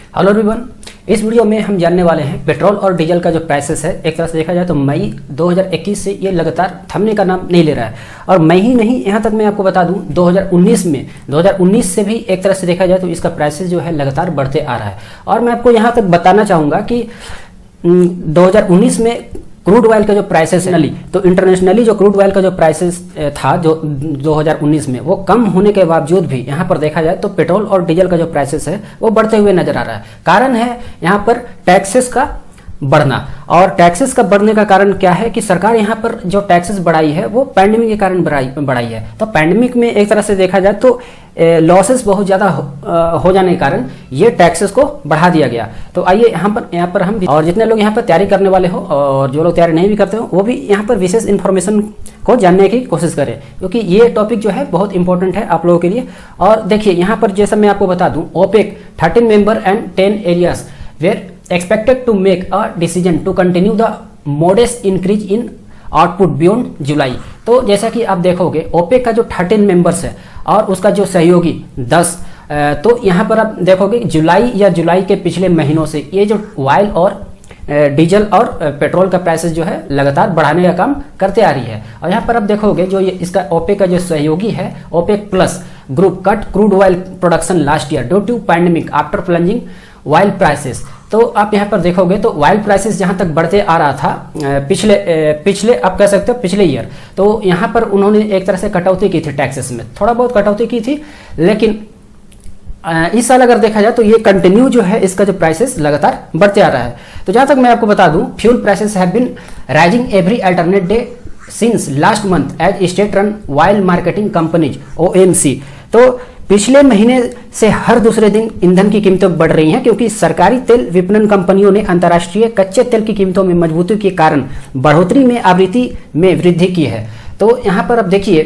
Hello everyone, इस video में हम जानने वाले हैं पेट्रोल और डीजल का जो प्राइसेस है। एक तरह से देखा जाए तो मई 2021 से ये लगातार थमने का नाम नहीं ले रहा है। और मई ही नहीं, यहाँ तक मैं आपको बता दूं 2019 से भी एक तरह से देखा जाए तो इसका प्राइसेस जो है लगातार बढ़ते आ रहा है। और मैं आपको यहाँ तक बताना चाहूँगा कि 2019 में क्रूड ऑयल का जो प्राइसेस है तो इंटरनेशनली जो क्रूड ऑयल का जो प्राइसेस था जो 2019 में वो कम होने के बावजूद भी यहाँ पर देखा जाए तो पेट्रोल और डीजल का जो प्राइसेस है वो बढ़ते हुए नजर आ रहा है। कारण है यहाँ पर टैक्सेस का बढ़ना। और टैक्सेस का बढ़ने का कारण क्या है कि सरकार यहाँ पर जो टैक्सेस बढ़ाई है वो पैंडेमिक के कारण बढ़ाई है। तो पैंडेमिक में एक तरह से देखा जाए तो लॉसेस बहुत ज़्यादा हो जाने के कारण ये टैक्सेस को बढ़ा दिया गया। तो आइए यहाँ पर हम और जितने लोग यहाँ पर तैयारी करने वाले हो और जो लोग तैयारी नहीं भी करते हो वो भी यहाँ पर विशेष इन्फॉर्मेशन को जानने की कोशिश करें, क्योंकि ये टॉपिक जो है बहुत इंपॉर्टेंट है आप लोगों के लिए। और देखिए यहाँ पर जैसा मैं आपको बता दूँ, OPEC 13 member and 10 areas where expected to make a decision to continue the modest increase in output beyond जुलाई। तो जैसा कि आप देखोगे ओपेक का जो 13 मेंबर्स है और उसका जो सहयोगी 10, तो यहाँ पर आप देखोगे जुलाई के पिछले महीनों से ये जो ऑयल और डीजल और पेट्रोल का प्राइसेस जो है लगातार बढ़ाने का काम करते आ रही है। और यहाँ पर आप देखोगे जो ये इसका ओपेक का जो सहयोगी है OPEC plus group cut crude oil production last year due to pandemic after plunging oil prices. तो आप यहाँ पर देखोगे तो ऑयल प्राइसेस जहाँ तक बढ़ते आ रहा था पिछले आप कह सकते हो पिछले ईयर, तो यहाँ पर उन्होंने एक तरह से कटौती की थी टैक्सेस में, थोड़ा बहुत कटौती की थी। लेकिन इस साल अगर देखा जाए तो ये कंटिन्यू जो है इसका जो प्राइसेस लगातार बढ़ते आ रहा है। तो जहाँ तक मैं आपको बता दूं, fuel prices have been rising every alternate day since last month as state run oil marketing companies OMC। तो पिछले महीने से हर दूसरे दिन ईंधन की कीमतें बढ़ रही हैं, क्योंकि सरकारी तेल विपणन कंपनियों ने अंतर्राष्ट्रीय कच्चे तेल की कीमतों में मजबूती के कारण बढ़ोतरी में आवृत्ति में वृद्धि की है। तो यहाँ पर अब देखिए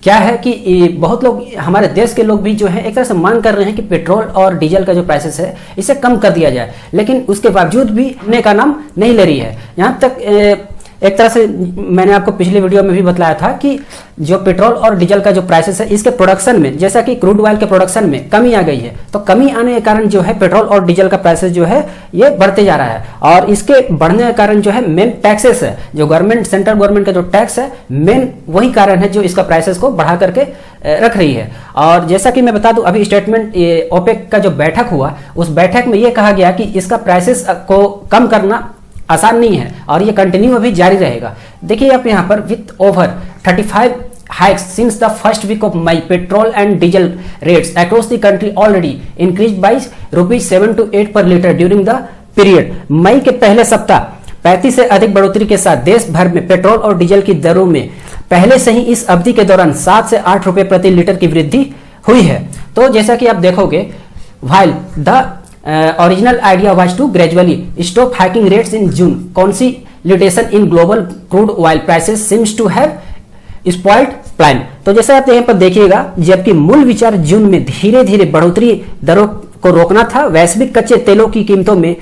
क्या है कि बहुत लोग हमारे देश के लोग भी जो है एक तरह से मांग कर रहे हैं कि पेट्रोल और डीजल का जो प्राइसेस है इसे कम कर दिया जाए, लेकिन उसके बावजूद भी होने का नाम नहीं ले रही है। यहाँ तक एक तरह से मैंने आपको पिछले वीडियो में भी बताया था कि जो पेट्रोल और डीजल का जो प्राइसेस है इसके प्रोडक्शन में, जैसा कि क्रूड ऑयल के प्रोडक्शन में कमी आ गई है, तो कमी आने के कारण जो है पेट्रोल और डीजल का प्राइसेस जो है ये बढ़ते जा रहा है। और इसके बढ़ने का कारण जो है मेन टैक्सेस है, जो गवर्नमेंट सेंट्रल गवर्नमेंट का जो टैक्स है मेन वही कारण है जो इसका प्राइसेस को बढ़ा करके रख रही है। और जैसा कि मैं बता दूं अभी स्टेटमेंट ओपेक का जो बैठक हुआ उस बैठक में ये कहा गया कि इसका प्राइसेस को कम करना आसान नहीं है और ये कंटिन्यू अभी जारी रहेगा। देखिए आप यहाँ पर with over 35 hikes since the first week of May petrol and diesel rates across the country already increase by ₹7 to 8 per litre during the period. मई के पहले सप्ताह 35 से अधिक बढ़ोतरी के साथ देश भर में पेट्रोल और डीजल की दरों में पहले से ही इस अवधि के दौरान 7 से 8 रुपए प्रति लीटर की वृद्धि हुई है। तो जैसा कि आप देखोगे while the original idea was to gradually stop hiking rates in June, consolidation in global crude oil prices seems to have spoiled plan। तो जैसा आप यहाँ पर देखिएगा, जबकि मूल विचार जून में धीरे धीरे बढ़ोतरी दरों को रोकना था वैश्विक कच्चे तेलों की कीमतों में,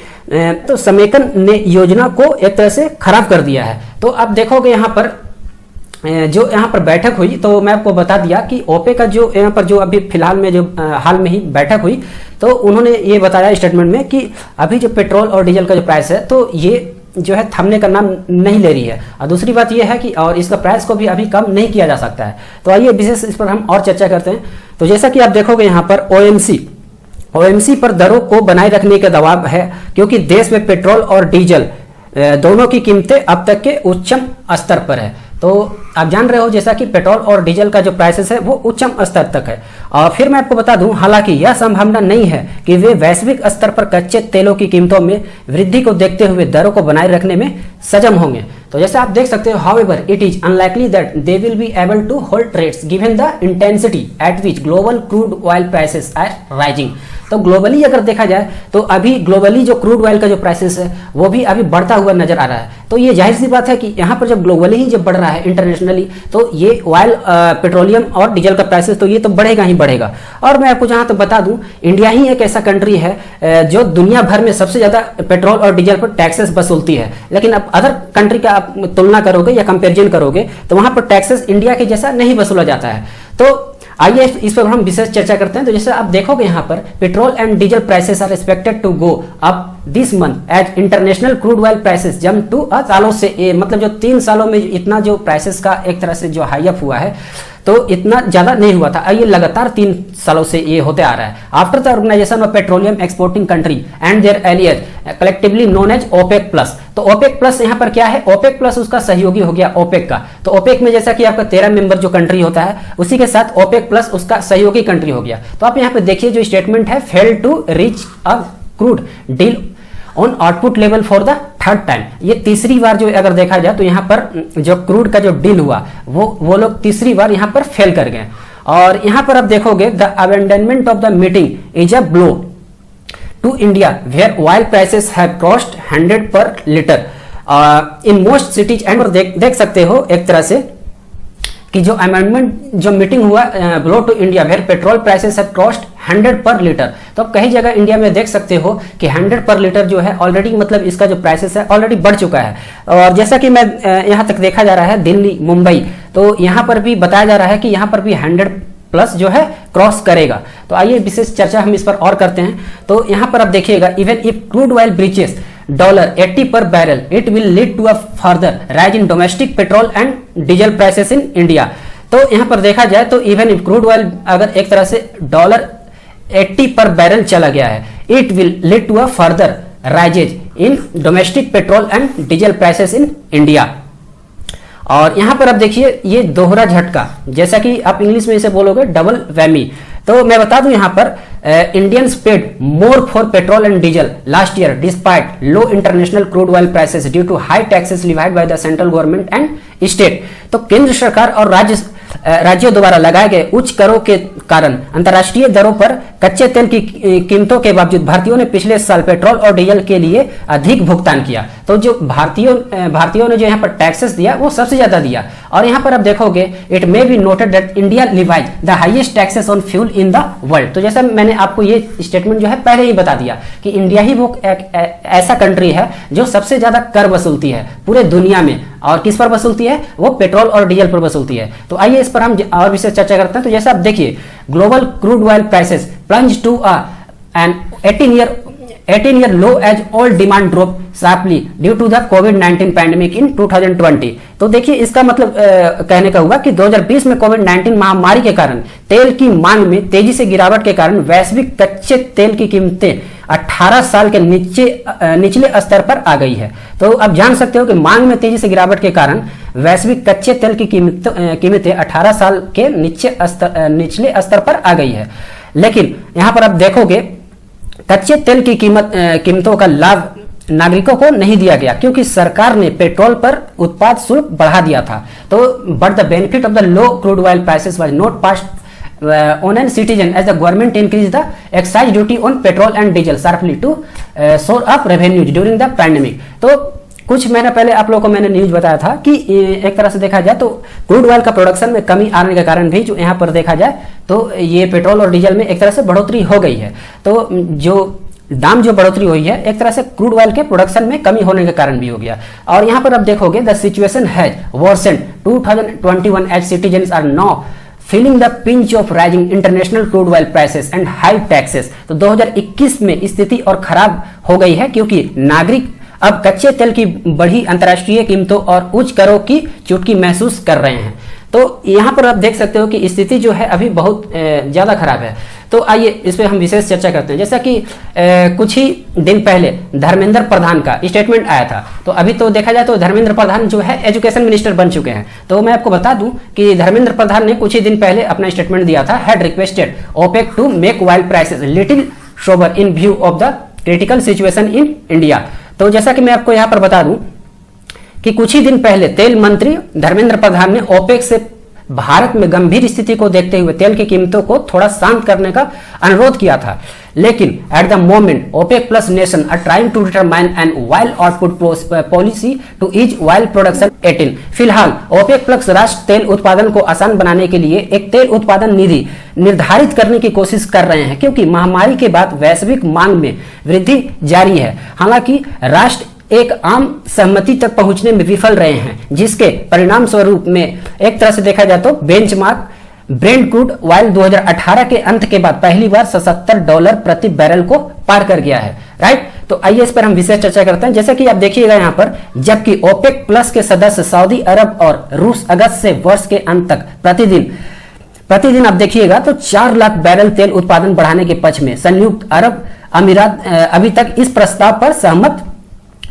तो समेकन ने योजना को एक तरह से खराब कर दिया है। तो आप देखोगे यहाँ पर जो यहाँ पर बैठक हुई, तो मैं आपको बता दिया कि ओपेक का जो यहाँ पर जो अभी फिलहाल में जो हाल में ही बैठक हुई, तो उन्होंने ये बताया स्टेटमेंट में कि अभी जो पेट्रोल और डीजल का जो प्राइस है तो ये जो है थमने का नाम नहीं ले रही है। और दूसरी बात ये है कि और इसका प्राइस को भी अभी कम नहीं किया जा सकता है। तो आइए विशेष इस पर हम और चर्चा करते हैं। तो जैसा कि आप देखोगे यहाँ पर OMC पर दरों को बनाए रखने का दबाव है, क्योंकि देश में पेट्रोल और डीजल दोनों की कीमतें अब तक के उच्चतम स्तर पर है। तो आप जान रहे हो जैसा कि पेट्रोल और डीजल का जो प्राइसेस है वो उच्चतम स्तर तक है। और फिर मैं आपको बता दूं, हालांकि यह संभावना नहीं है कि वे वैश्विक स्तर पर कच्चे तेलों की कीमतों में वृद्धि को देखते हुए दरों को बनाए रखने में सक्षम होंगे। तो जैसे आप देख सकते हो, however it is unlikely that they will be able to hold rates given the intensity at which global crude oil prices are rising. तो ग्लोबली अगर देखा जाए तो अभी ग्लोबली जो क्रूड ऑयल का जो प्राइसेस है वो भी अभी बढ़ता हुआ नजर आ रहा है। तो ये जाहिर सी बात है कि यहाँ पर जब ग्लोबली ही जब बढ़ रहा है इंटरनेशनली, तो ये ऑयल पेट्रोलियम और डीजल का प्राइसेस तो ये तो बढ़ेगा ही बढ़ेगा। और मैं आपको जहाँ तक बता दूं, इंडिया ही एक ऐसा कंट्री है जो दुनिया भर में सबसे ज्यादा पेट्रोल और डीजल पर टैक्सेस वसूलती है। लेकिन अब अदर कंट्री का आप तुलना करोगे या कंपेरिजन करोगे तो वहां पर टैक्सेस इंडिया के जैसा नहीं वसूला जाता है। तो आइए इस पर हम विशेष चर्चा करते हैं। तो जैसे आप देखोगे यहाँ पर petrol and diesel prices are expected to go up this month as international crude oil prices jump to सालों से मतलब जो 3 सालों में इतना जो प्राइसेस का एक तरह से जो हाई अप हुआ है तो इतना ज्यादा नहीं हुआ था। ये लगातार 3 सालों से ये होते आ रहा है। After the organisation of petroleum exporting country and their allies collectively known as OPEC plus. तो ओपेक प्लस यहाँ पर क्या है, ओपेक प्लस उसका सहयोगी हो गया ओपेक का। तो ओपेक में जैसा कि आपका 13 मेंबर जो कंट्री होता है उसी के साथ ओपेक प्लस उसका सहयोगी कंट्री हो गया। तो आप यहाँ पे देखिए जो स्टेटमेंट है, fail to reach a crude deal on output level for the third time. ये तीसरी बार जो अगर देखा जाए तो यहाँ पर जो क्रूड का जो डील हुआ वो लोग तीसरी बार यहाँ पर फेल कर गए। और यहाँ पर आप देखोगे the abandonment of the meeting is a blow to India where oil prices have crossed 100 per litre in most cities and देख सकते हो एक तरह से कि जो अमेंडमेंट जो मीटिंग हुआ blow to India where petrol prices have crossed 100 per litre. तो अब कई जगह इंडिया में देख सकते हो कि 100 पर लीटर जो है ऑलरेडी मतलब इसका जो प्राइसेस है ऑलरेडी बढ़ चुका है। और जैसा कि मैं यहाँ तक देखा जा रहा है दिल्ली मुंबई, तो यहाँ पर भी बताया जा रहा है कि यहाँ पर भी 100 प्लस जो है क्रॉस करेगा। तो आइए विशेष चर्चा हम इस पर और करते हैं। तो यहाँ पर आप देखिएगा even if crude oil breaches $80 per barrel, it will lead to a further rise in domestic petrol and diesel prices in India। तो यहाँ पर देखा जाए तो इवन इफ क्रूड ऑयल अगर एक तरह से $80 पर बैरल चला गया है, it will lead to a further raises in domestic petrol and diesel prices in India. और यहाँ पर आप देखिए ये दोहरा झटका, जैसा कि आप इंग्लिश में इसे बोलोगे डबल वैमी। तो मैं बता दूं यहाँ पर Indians paid more for petrol and diesel last year despite low international crude oil prices due to high taxes levied by the central government and state. तो केंद्र सरकार और राज्यों द्वारा लगाए गए उच्च करों के कारण अंतर्राष्ट्रीय दरों पर कच्चे तेल की कीमतों के बावजूद भारतीयों ने पिछले साल पेट्रोल और डीजल के लिए अधिक भुगतान किया। तो जो भारतीयों ने जो यहाँ पर टैक्सेस दिया वो सबसे ज्यादा दिया। और यहाँ पर आप देखोगे it may be noted that India levies the highest taxes on fuel in the world. तो जैसा मैंने आपको ये स्टेटमेंट जो है पहले ही बता दिया कि इंडिया ही वो ऐसा कंट्री है जो सबसे ज्यादा कर वसूलती है पूरे दुनिया में। और किस पर वसूलती है, वो पेट्रोल और डीजल पर वसूलती है। तो आइए इस पर हम और विशेष चर्चा करते हैं। तो जैसा आप देखिए global crude oil prices plunge to an 18-year low as all demand dropped sharply due to the COVID-19 pandemic in 2020। तो देखिए इसका मतलब कहने का हुआ कि 2020 में कोविड-19 महामारी के कारण तेल की मांग में तेजी से गिरावट के कारण वैश्विक कच्चे तेल की कीमतें 18 साल के निचले स्तर पर आ गई है। तो आप जान सकते हो कि मांग में तेजी से गिरावट के कारण वैश्विक कच्चे तेल की कीमतें 18 साल के निचले स्तर पर आ गई है। लेकिन यहाँ पर आप देखोगे कच्चे तेल की कीमतों का लाभ नागरिकों को नहीं दिया गया क्योंकि सरकार ने पेट्रोल पर उत्पाद शुल्क बढ़ा दिया था। तो but the benefit of the low crude oil prices was not passed on an citizen as the government increase the excise duty on petrol and diesel sharply to soar up revenues during the pandemic. तो कुछ महीना पहले आप लोगों को मैंने news बताया था कि एक तरह से देखा जाए तो क्रूड ऑयल का प्रोडक्शन में कमी आने के कारण भी जो यहाँ पर देखा जाए तो ये पेट्रोल और डीजल में एक तरह से बढ़ोतरी हो गई है। तो जो दाम जो बढ़ोतरी हुई है एक तरह से क्रूड ऑयल के प्रोडक्शन में कमी होने के कारण भी हो गया। और यहाँ पर आप देखोगे the situation has worsened 2021 as citizens are now feeling the pinch of rising international crude oil prices and high taxes. तो 2021 में स्थिति और खराब हो गई है क्योंकि नागरिक अब कच्चे तेल की बढ़ी अंतर्राष्ट्रीय कीमतों और उच्च करों की चुटकी महसूस कर रहे हैं। तो यहाँ पर आप देख सकते हो कि स्थिति जो है अभी बहुत ज्यादा खराब है। तो आइए इस पे हम विशेष चर्चा करते हैं। जैसा कि कुछ ही दिन पहले धर्मेंद्र प्रधान का स्टेटमेंट आया था। तो अभी तो देखा जाए तो धर्मेंद्र प्रधान जो है एजुकेशन मिनिस्टर बन चुके हैं। तो मैं आपको बता दूं कि धर्मेंद्र प्रधान ने कुछ ही दिन पहले अपना स्टेटमेंट दिया था, had requested OPEC to make oil prices little sober in view of the critical situation in India. तो जैसा कि मैं आपको यहाँ पर बता दूं कि कुछ ही दिन पहले तेल मंत्री धर्मेंद्र प्रधान ने ओपेक से भारत में गंभीर स्थिति को देखते हुए तेल की कीमतों को थोड़ा शांत करने का अनुरोध किया था। लेकिन at the moment OPEC plus nation are trying to determine an oil output policy to ease oil production 18। फिलहाल ओपेक प्लस राष्ट्र तेल उत्पादन को आसान बनाने के लिए एक तेल उत्पादन निधि निर्धारित करने की कोशिश कर रहे हैं क्योंकि महामारी के बाद वैश्विक मांग में वृद्धि जारी है। हालांकि राष्ट्र एक आम सहमति तक पहुंचने में विफल रहे हैं जिसके परिणाम स्वरूप में एक तरह से देखा जाए तो बेंचमार्क ब्रेंट क्रूड ऑयल 2018 के अंत के बाद पहली बार $77 प्रति बैरल को पार कर गया है, राइट। तो आइए इस पर हम विशेष चर्चा करते हैं। जैसे कि आप देखिएगा यहाँ पर, जबकि ओपेक प्लस के सदस्य सऊदी अरब और रूस अगस्त से वर्ष के अंत तक प्रतिदिन आप देखिएगा तो 4 लाख बैरल तेल उत्पादन बढ़ाने के पक्ष में, संयुक्त अरब अमीरात अभी तक इस प्रस्ताव पर सहमत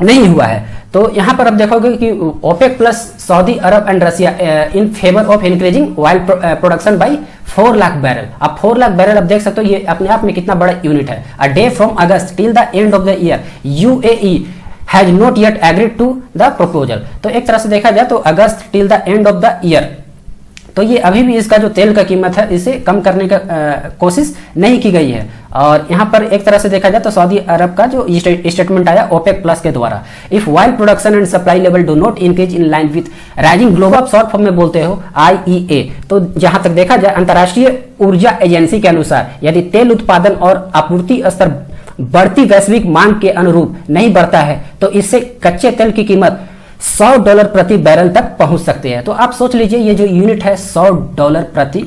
नहीं हुआ है। तो यहां पर आप देखोगे कि OPEC plus Saudi Arabia and Russia in favour of increasing oil production by 4 lakh barrel. अब 4 लाख बैरल आप देख सकते हो, ये अपने आप में कितना बड़ा यूनिट है। A day from August till the end of the year UAE has not yet agreed to the proposal. तो एक तरह से देखा जाए तो August till the end of the year, तो ये अभी भी इसका जो तेल का कीमत है इसे कम करने का कोशिश नहीं की गई है। और यहाँ पर एक तरह से देखा जाए तो सऊदी अरब का जो स्टेटमेंट आया ओपेक प्लस के द्वारा, if oil production and supply level do not increase in line with rising global, short form में बोलते हो आईईए। तो जहां तक देखा जाए अंतर्राष्ट्रीय ऊर्जा एजेंसी के अनुसार, यदि तेल उत्पादन और आपूर्ति स्तर बढ़ती वैश्विक मांग के अनुरूप नहीं बढ़ता है तो इससे कच्चे तेल की कीमत $100 प्रति बैरल तक पहुंच सकते हैं। तो आप सोच लीजिए ये जो यूनिट है $100 प्रति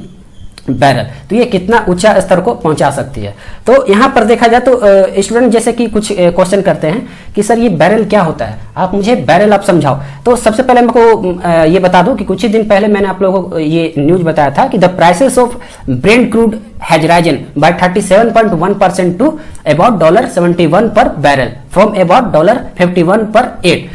बैरल, तो ये कितना ऊंचा स्तर को पहुंचा सकती है। तो यहां पर देखा जाए तो स्टूडेंट जैसे कि कुछ क्वेश्चन करते हैं कि सर ये बैरल क्या होता है, आप मुझे बैरल आप समझाओ। तो सबसे पहले हमको ये बता दूं कि कुछ ही दिन पहले मैंने आप लोगों को ये न्यूज बताया था कि the prices of Brent crude has risen by 37.1% to about $71 per barrel from about $51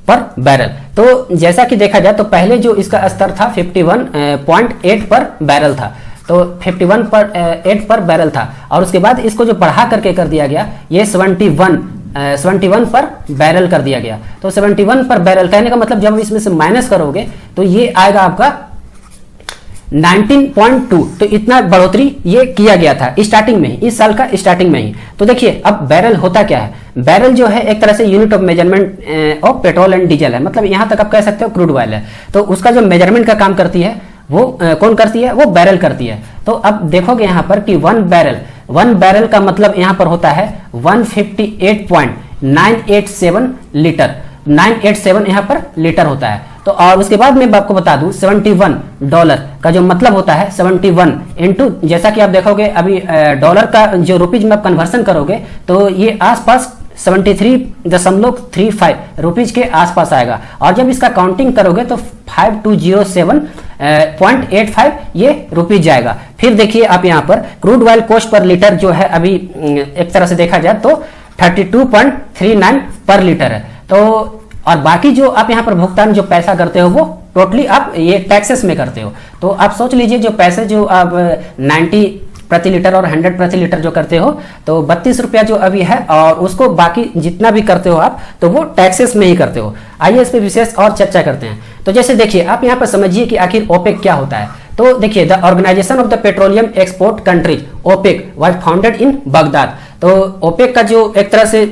पर बैरल। तो जैसा कि देखा जाए तो पहले जो इसका स्तर था 51.8 पर बैरल था, तो 51.8 पर बैरल था, और उसके बाद इसको जो बढ़ा करके कर दिया गया ये 71 पर बैरल कर दिया गया। तो 71 पर बैरल कहने का मतलब जब इसमें से माइनस करोगे तो ये आएगा आपका 19.2। तो इतना बढ़ोतरी ये किया गया था स्टार्टिंग में ही, इस साल का स्टार्टिंग में ही। तो देखिए अब बैरल होता क्या है, बैरल जो है एक तरह से unit of measurement of petrol and diesel है, मतलब यहां तक आप कह सकते हो क्रूड ऑयल है। तो उसका जो मेजरमेंट का काम करती है वो कौन करती है, वो बैरल करती है। तो अब देखोगे यहां पर कि वन बैरल का मतलब यहां पर होता है 158.987 लीटर, 987 यहां पर लीटर होता है। तो और उसके बाद मैं आपको बता दूं $71 का जो मतलब होता है 71 इंटू, जैसा कि आप देखोगे अभी डॉलर का जो रुपीज में आप कन्वर्सन करोगे तो ये आसपास 73.35 रुपीज के आसपास आएगा। और जब इसका काउंटिंग करोगे तो 5207.85 ये रुपीज जाएगा। फिर देखिए आप यहाँ पर crude oil cost per litre जो है अभी एक तरह से देखा जाए तो 32.39 पर लीटर है। तो और बाकी जो आप यहाँ पर भुगतान जो पैसा करते हो वो टोटली आप ये टैक्सेस में करते हो। तो आप सोच लीजिए जो पैसे जो आप 90 प्रति लीटर और 100 प्रति लीटर जो करते हो तो 32 रुपया जो अभी है, और उसको बाकी जितना भी करते हो आप तो वो टैक्सेस में ही करते हो। आइए इस पर विशेष और चर्चा करते हैं। तो जैसे देखिए आप यहाँ पर समझिए कि आखिर ओपेक क्या होता है। तो देखिए the organisation of the petroleum export countries OPEC was founded in Baghdad. तो ओपेक का जो एक तरह से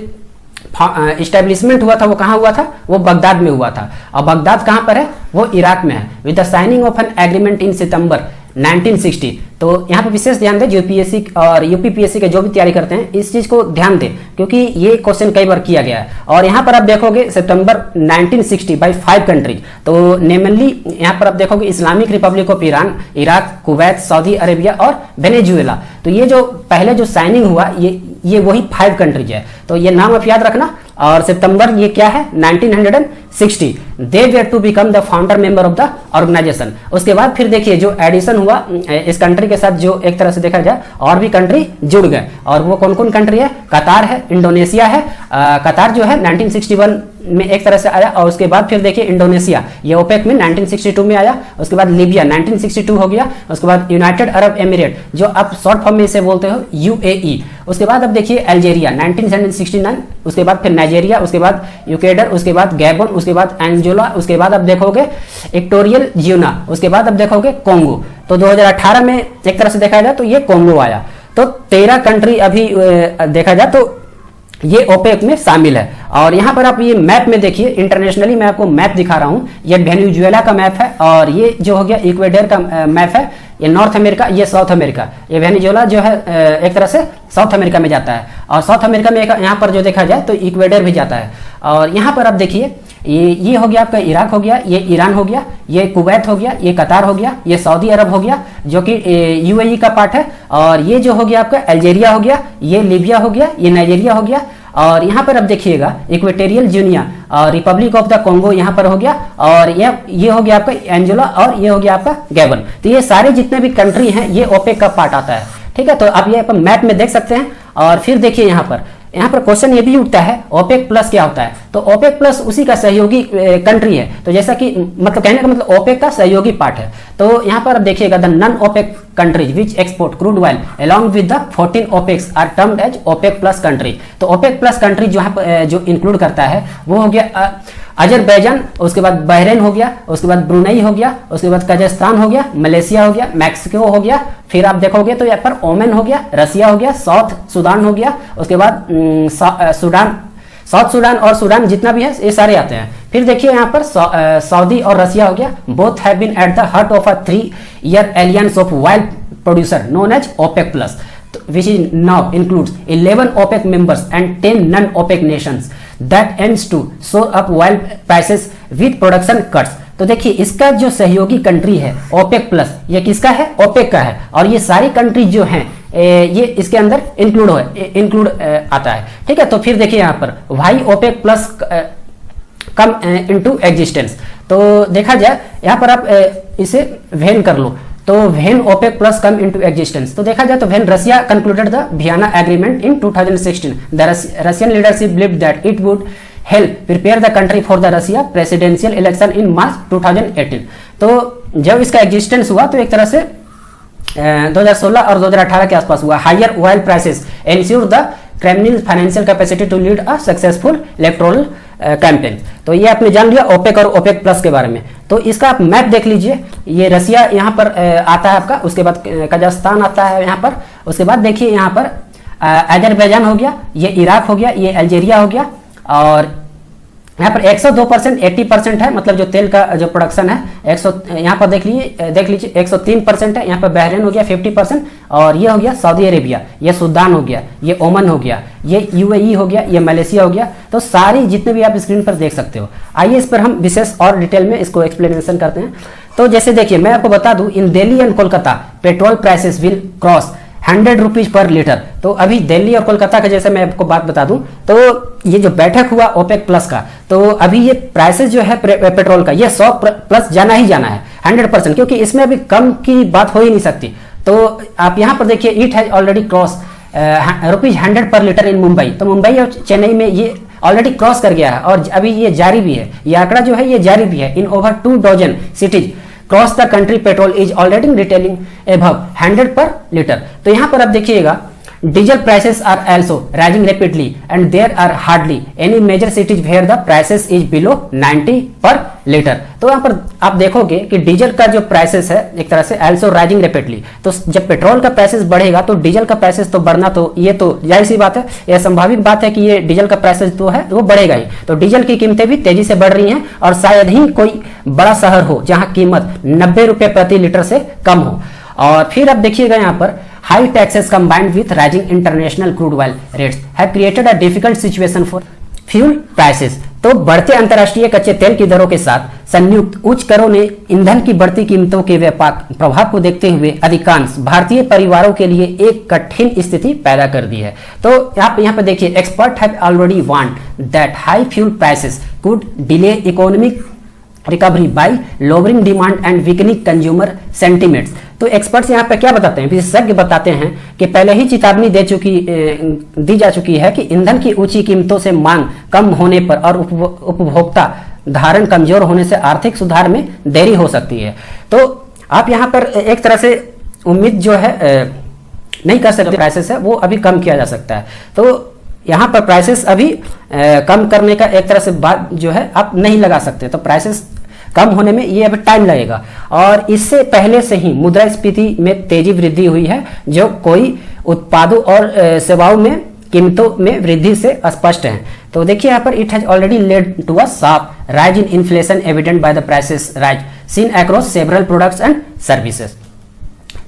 इस्टेब्लिशमेंट हुआ था वो कहाँ हुआ था, वो बगदाद में हुआ था। और बगदाद कहाँ पर है, वो इराक में है। With the signing of an agreement in September 1960। तो यहाँ पर विशेष ध्यान दें, यूपीएससी और यूपीपीएससी के जो भी तैयारी करते हैं इस चीज को ध्यान दें क्योंकि ये क्वेश्चन कई बार किया गया है। और यहाँ पर आप देखोगे सितंबर 1960 बाय 5 कंट्रीज। तो नेमनली यहाँ पर आप देखोगे Islamic Republic of Iran, Iraq, Kuwait, Saudi Arabia और वेनेजुएला। तो ये जो पहले जो साइनिंग हुआ ये वही 5 कंट्रीज है। तो ये नाम आप याद रखना। और सितंबर ये क्या है 1960, they were to become the founder member of the organisation. उसके बाद फिर देखिए जो एडिशन हुआ इस कंट्री के साथ, जो एक तरह से देखा जाए और भी कंट्री जुड़ गए। और वो कौन कौन कंट्री है, कतार है, इंडोनेशिया है। कतार जो है 1961 में एक तरह से आया, और उसके बाद फिर देखिए इंडोनेशिया ये ओपेक में 1962 में आया। उसके बाद लीबिया 1962 हो गया। उसके बाद यूनाइटेड अरब एमिरेट जो आप शॉर्ट फॉर्म में इसे बोलते हो यूएई। उसके बाद अब देखिए अल्जेरिया 1969। उसके बाद फिर नाइजेरिया, उसके बाद यूकेडर, उसके बाद गैबन, उसके बाद एंजोला, उसके बाद अब देखोगे इक्टोरियल जियोना, उसके बाद अब देखोगे कोंगो। तो 2018 में एक तरह से देखा जाए तो ये कोंगो आया। तो 13 कंट्री अभी देखा जाए तो ये ओपेक में शामिल है। और यहाँ पर आप ये मैप में देखिए, इंटरनेशनली मैं आपको मैप दिखा रहा हूँ। ये वेनेजुएला का मैप है, और ये जो हो गया इक्वेडर का मैप है, ये नॉर्थ अमेरिका, ये साउथ अमेरिका। ये वेनेजुएला जो है एक तरह से साउथ अमेरिका में जाता है, और साउथ अमेरिका में यहाँ पर जो देखा जाए तो इक्वेडर भी जाता है। और यहाँ पर आप देखिए ये हो गया आपका इराक हो गया, ये ईरान हो गया, ये कुवैत हो गया, ये कतार हो गया, ये सऊदी अरब हो गया जो कि यूएई का पार्ट है, और ये जो हो गया आपका अल्जेरिया हो गया, ये लीबिया हो गया, ये नाइजीरिया हो गया, और यहाँ पर अब देखिएगा इक्वेटोरियल गिनी और रिपब्लिक ऑफ द कॉन्गो यहाँ पर हो गया, और ये हो गया आपका एंजोला, और ये हो गया आपका गैबन। तो ये सारे जितने भी कंट्री हैं ये ओपेक का पार्ट आता है, ठीक है। तो अब ये अपन मैप में देख सकते हैं। और फिर देखिए यहाँ पर क्वेश्चन ये भी उठता है ओपेक प्लस क्या होता है। तो ओपेक प्लस उसी का सहयोगी कंट्री है। तो जैसा कि मतलब कहने का मतलब ओपेक का सहयोगी पार्ट है। तो यहाँ पर अब देखिएगा the non OPEC countries which export crude oil along with the 14 OPECs are termed as OPEC plus country. तो ओपेक प्लस कंट्री जो इंक्लूड करता है वो हो गया अजरबैजान, उसके बाद बहरीन हो गया, उसके बाद ब्रुनई हो गया, उसके बाद कजाकिस्तान हो गया, मलेशिया हो गया, मैक्सिको हो गया, फिर आप देखोगे तो यहाँ पर ओमान हो गया, रसिया हो गया, साउथ सूडान हो गया, उसके बाद साउथ सूडान और सूडान जितना भी है ये सारे आते हैं। फिर देखिए यहाँ पर सऊदी और रसिया हो गया। Both have been at the heart of a 3-year alliance of oil producer known as OPEC plus, which is now includes 11 OPEC members and 10 non-OPEC nations that aims to shore up oil prices with production cuts। तो देखिए इसका जो सहयोगी country है OPEC plus, ये किसका है? OPEC का है। और ये सारी कंट्री जो हैं ये इसके अंदर इंक्लूड आता है, ठीक है। तो फिर देखिए यहाँ पर why OPEC plus come into existence. तो देखा जाए यहाँ पर आप इसे वेन कर लो, तो when OPEC plus come into existence. तो देखा जाए तो when Russia concluded the Vienna agreement in 2016 the Russian leadership believed that it would help prepare the country for the Russia presidential election in March 2018। तो जब इसका existence हुआ तो एक तरह से 2016 और 2018 के आसपास हुआ। Higher oil prices ensure the Kremlin financial capacity to lead a successful electoral campaign. तो ये आपने जान लिया ओपेक और ओपेक प्लस के बारे में। तो इसका आप मैप देख लीजिए, ये रसिया यहाँ पर आता है आपका, उसके बाद कजाकिस्तान आता है यहाँ पर, उसके बाद देखिए यहाँ पर अजरबैजान हो गया, ये इराक हो गया, ये अल्जेरिया हो गया, और यहाँ पर 102% 80% है, मतलब जो तेल का जो प्रोडक्शन है 100 यहाँ पर देख लीजिए 103% है। यहाँ पर बहरीन हो गया 50%, और ये हो गया सऊदी अरेबिया, ये सूडान हो गया, ये ओमान हो गया, ये यूएई हो गया, ये मलेशिया हो गया। तो सारी जितने भी आप स्क्रीन पर देख सकते हो। आइए इस पर हम विशेष और डिटेल में इसको एक्सप्लेनेशन करते हैं। तो जैसे देखिए मैं आपको बता दूं, in Delhi and Kolkata petrol prices will cross 100 rupees per litre. तो अभी दिल्ली और कोलकाता का जैसे मैं आपको बात बता दूं, तो ये जो बैठक हुआ ओपेक प्लस का, तो अभी ये प्राइसेस जो है पेट्रोल का ये 100 प्लस जाना ही जाना है 100%, क्योंकि इसमें अभी कम की बात हो ही नहीं सकती। तो आप यहाँ पर देखिए it has already cross ₹100 per litre इन मुंबई। तो मुंबई और चेन्नई में ये ऑलरेडी क्रॉस कर गया है, और अभी ये जारी भी है, ये आंकड़ा जो है ये जारी भी है। In over 2 dozen cities cross the country petrol is already retailing above 100 per litre. तो यहाँ पर आप देखिएगा diesel prices are also rising rapidly and there are hardly any major cities where the prices is below 90 per litre. तो यहाँ पर आप देखोगे कि डीजल का जो प्राइसेस है एक तरह से आल्सो राइजिंग रैपिडली। तो जब पेट्रोल का प्राइसेस बढ़ेगा तो डीजल का प्राइसेस तो बढ़ना, तो ये तो जाहिर सी बात है, यह संभाविक बात है कि ये डीजल का प्राइसेस जो है वो बढ़ेगा ही। तो डीजल की कीमतें भी तेजी से बढ़ रही हैं, और शायद ही कोई बड़ा शहर हो जहां कीमत 90 रुपए प्रति लीटर से कम हो। और फिर आप देखिएगा यहाँ पर high taxes combined with rising international crude oil rates have created a difficult situation for fuel prices. तो बढ़ते अंतर्राष्ट्रीय कच्चे तेल की दरों के साथ संयुक्त उच्च करों ने ईंधन की बढ़ती कीमतों के व्यापक प्रभाव को देखते हुए अधिकांश भारतीय परिवारों के लिए एक कठिन स्थिति पैदा कर दी है। तो आप यहाँ पर देखिए expert have already warned that high fuel prices could delay economic recovery bye lowering demand and weakening consumer sentiments. तो एक्सपर्ट्स यहाँ पे क्या बताते हैं, विशेषज्ञ बताते हैं कि पहले ही चेतावनी दी जा चुकी है कि ईंधन की ऊंची कीमतों से मांग कम होने पर और उपभोक्ता धारण कमजोर होने से आर्थिक सुधार में देरी हो सकती है। तो आप यहाँ पर एक तरह से उम्मीद जो है नहीं कर सकते, प्राइसेस है वो अभी कम किया जा सकता है। तो यहाँ पर प्राइसेस अभी कम करने का एक तरह से बात जो है आप नहीं लगा सकते। तो प्राइसेस कम होने में ये अभी टाइम लगेगा, और इससे पहले से ही मुद्रास्फीति में तेजी वृद्धि हुई है, जो कोई उत्पादों और सेवाओं में कीमतों में वृद्धि से स्पष्ट है। तो देखिए यहाँ पर it has already led to a sharp rise in inflation evident by the prices rise seen across several products and services.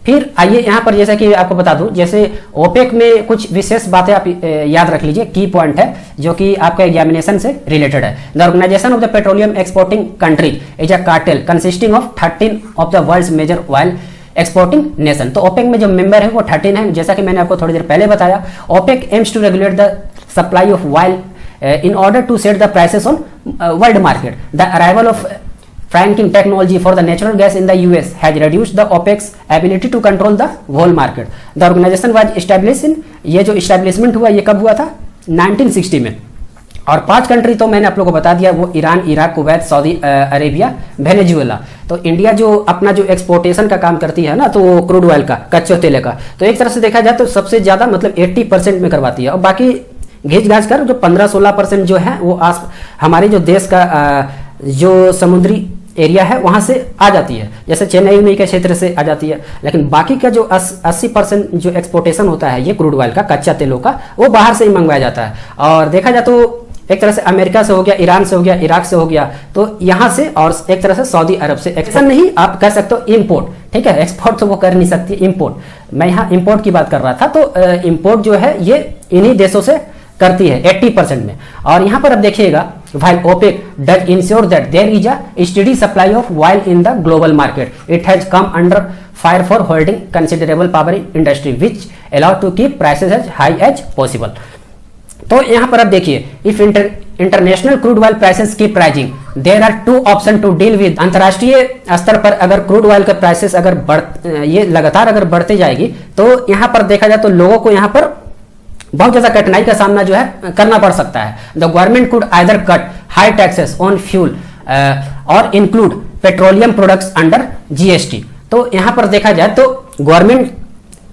फिर आइए यहाँ पर जैसा कि आपको बता दूं, जैसे ओपेक में कुछ विशेष बातें आप याद रख लीजिए, की पॉइंट है जो कि आपका एग्जामिनेशन से रिलेटेड है। The organisation of the petroleum exporting country is a cartel consisting of 13 of the world's major oil exporting nation. तो ओपेक में जो मेंबर है वो 13 है, जैसा कि मैंने आपको थोड़ी देर पहले बताया। OPEC aims to regulate the supply of oil in order to set the prices on world market. The arrival of fracking technology for the natural gas in the US has reduced the OPEC's ability to control the whole market. The organization was established in, ये जो establishment हुआ ये कब हुआ था? 1960 में। और 5 country तो मैंने आप लोगों को बता दिया, वो Iran, Iraq, Kuwait, Saudi Arabia, Venezuela. तो इंडिया जो अपना जो एक्सपोर्टेशन का काम करती है ना, तो वो क्रूड ऑयल का, कच्चे तेल का, तो एक तरह से देखा जाए तो सबसे ज्यादा मतलब 80% में करवाती है, और बाकी घिंच घाच कर जो 15-16% जो है वो हमारे जो देश का जो समुद्री एरिया है वहां से आ जाती है, जैसे चेन्नई के क्षेत्र से आ जाती है। लेकिन बाकी का जो 80% जो एक्सपोर्टेशन होता है ये क्रूड ऑयल का, कच्चा तेलों का, वो बाहर से ही मंगवाया जाता है। और देखा जाए तो एक तरह से अमेरिका से हो गया, ईरान से हो गया, इराक से हो गया, तो यहाँ से, और एक तरह से सऊदी अरब से। ऐसा नहीं, आप कह सकते हो इम्पोर्ट, ठीक है, एक्सपोर्ट तो वो कर नहीं सकती, इम्पोर्ट। मैं यहाँ इम्पोर्ट की बात कर रहा था, तो इम्पोर्ट जो है ये इन्हीं देशों से करती है 80% में। और यहाँ पर अब देखिएगा, while OPEC does ensure that there is a steady supply of oil in the global market, it has come under fire for holding considerable power in industry, which allow to keep prices as high as possible. तो यहाँ पर अब देखिए, if international crude oil prices की pricing, there are 2 option to deal with. अंतर्राष्ट्रीय स्तर पर अगर क्रूड ऑयल का प्राइसेस अगर ये लगातार अगर बढ़ते जाएगी, तो यहाँ पर देखा जाए तो लोगों को यहाँ पर बहुत ज्यादा कठिनाई का सामना जो है करना पड़ सकता है। The government could either cut high taxes on fuel और include petroleum products under GST. तो यहाँ पर देखा जाए तो गवर्नमेंट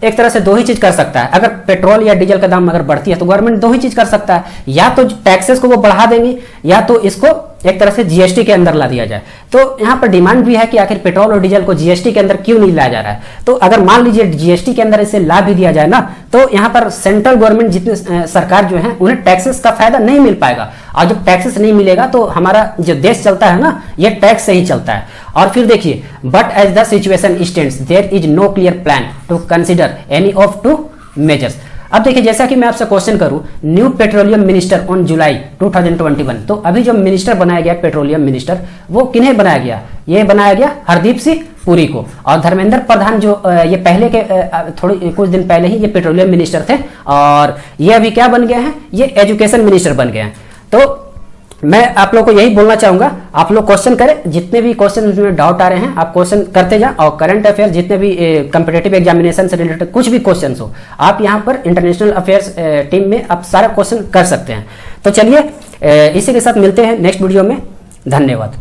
एक तरह से 2 ही चीज कर सकता है। अगर पेट्रोल या डीजल का दाम अगर बढ़ती है तो गवर्नमेंट 2 ही चीज कर सकता है, या तो टैक्सेस को वो बढ़ा देंगी, या तो इसको एक तरह से जीएसटी के अंदर ला दिया जाए। तो यहाँ पर डिमांड भी है कि आखिर पेट्रोल और डीजल को जीएसटी के अंदर क्यों नहीं लाया जा रहा है। तो अगर मान लीजिए जीएसटी के अंदर इसे ला भी दिया जाए ना, तो यहाँ पर सेंट्रल गवर्नमेंट जितने सरकार जो है उन्हें टैक्सेस का फायदा नहीं मिल पाएगा, और जब टैक्सेस नहीं मिलेगा तो हमारा जो देश चलता है ना, ये टैक्स से ही चलता है। और फिर देखिए, but as the situation stands there is no clear plan to consider any of 2 measures. अब देखिए, जैसा कि मैं आपसे क्वेश्चन करूं, new petroleum minister on July 2021, तो अभी जो मिनिस्टर बनाया गया पेट्रोलियम मिनिस्टर, वो किन्हें बनाया गया? ये बनाया गया हरदीप सिंह पुरी को। और धर्मेंद्र प्रधान जो ये पहले के थोड़ी कुछ दिन पहले ही ये पेट्रोलियम मिनिस्टर थे, और ये अभी क्या बन गए हैं? ये एजुकेशन मिनिस्टर बन गए हैं। तो मैं आप लोग को यही बोलना चाहूंगा, आप लोग क्वेश्चन करें, जितने भी क्वेश्चन में डाउट आ रहे हैं आप क्वेश्चन करते जाएं, और करंट अफेयर जितने भी कॉम्पिटिटिव एग्जामिनेशन से रिलेटेड कुछ भी क्वेश्चन हो, आप यहां पर इंटरनेशनल अफेयर्स टीम में आप सारा क्वेश्चन कर सकते हैं। तो चलिए इसी के साथ मिलते हैं नेक्स्ट वीडियो में। धन्यवाद।